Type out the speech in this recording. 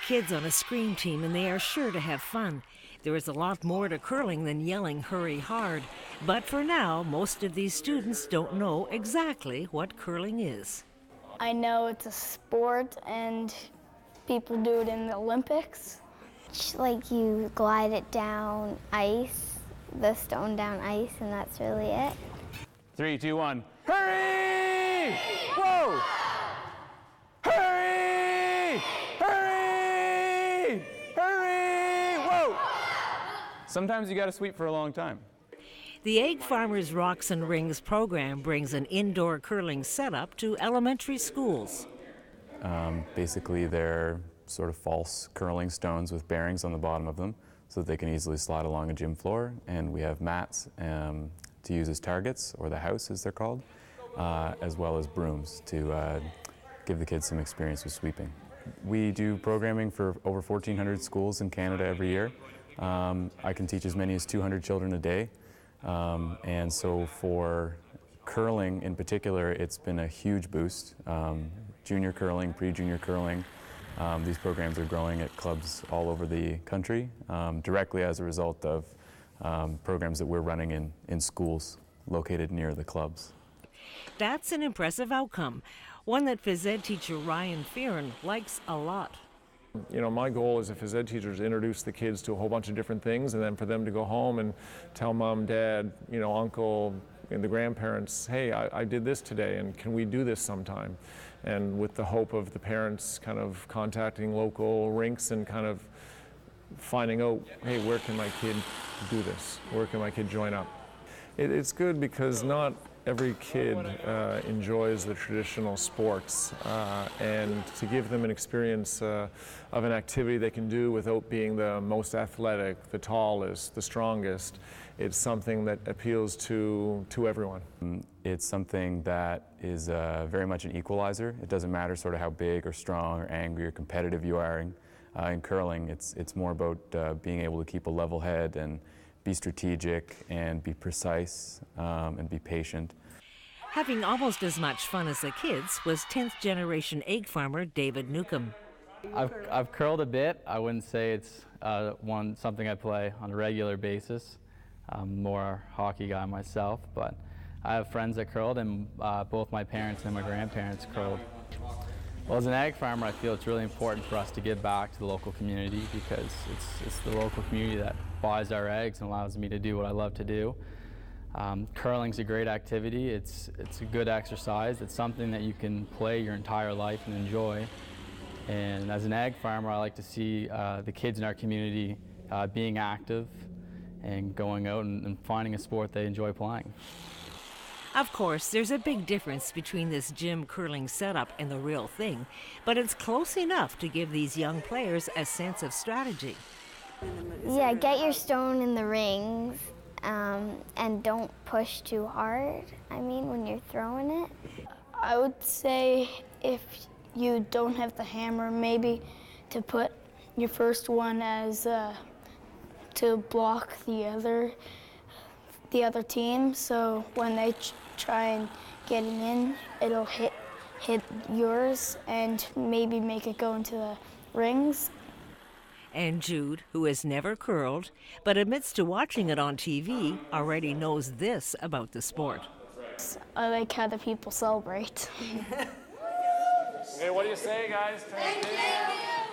kids on a scream team and they are sure to have fun. There is a lot more to curling than yelling "hurry hard." But for now, most of these students don't know exactly what curling is. I know it's a sport and people do it in the Olympics. It's like you glide it down ice, the stone down ice, and that's really it. 3, 2, 1. Hurry! Whoa! Hurry! Hurry! Hurry! Whoa! Sometimes you got to sweep for a long time. The Egg Farmers Rocks and Rings program brings an indoor curling setup to elementary schools. Basically, they're sort of false curling stones with bearings on the bottom of them so that they can easily slide along a gym floor. And we have mats to use as targets, or the house as they're called, as well as brooms to give the kids some experience with sweeping. We do programming for over 1,400 schools in Canada every year. I can teach as many as 200 children a day. And so for curling in particular, it's been a huge boost. Junior curling, pre-junior curling, these programs are growing at clubs all over the country, directly as a result of programs that we're running in schools located near the clubs. That's an impressive outcome, one that phys ed teacher Ryan Fearon likes a lot. You know, my goal as a phys ed teacher is to introduce the kids to a whole bunch of different things, and then for them to go home and tell mom, dad, you know, uncle, and the grandparents, hey, I did this today, and can we do this sometime? And with the hope of the parents kind of contacting local rinks and kind of finding out, hey, where can my kid do this? Where can my kid join up? It's good because not every kid enjoys the traditional sports, and to give them an experience of an activity they can do without being the most athletic, the tallest, the strongest, it's something that appeals to everyone. It's something that is very much an equalizer. It doesn't matter sort of how big or strong or angry or competitive you are in curling. It's more about being able to keep a level head and be strategic and be precise and be patient. Having almost as much fun as the kids was 10th generation egg farmer David Newcomb. I've curled a bit. I wouldn't say it's something I play on a regular basis. I'm more a hockey guy myself, but I have friends that curled, and both my parents and my grandparents curled. Well, as an egg farmer, I feel it's really important for us to give back to the local community, because it's the local community that buys our eggs and allows me to do what I love to do. Curling's a great activity. It's a good exercise. It's something that you can play your entire life and enjoy. And as an egg farmer, I like to see the kids in our community being active and going out and finding a sport they enjoy playing. Of course, there's a big difference between this gym curling setup and the real thing, but it's close enough to give these young players a sense of strategy. Yeah, get your stone in the rings, and don't push too hard, when you're throwing it. I would say if you don't have the hammer, maybe to put your first one as to block the other team, so when they try and get it in, it'll hit yours and maybe make it go into the rings. And Jude, who has never curled, but admits to watching it on TV, already knows this about the sport. I like how the people celebrate. Okay, what do you say, guys? Thank you.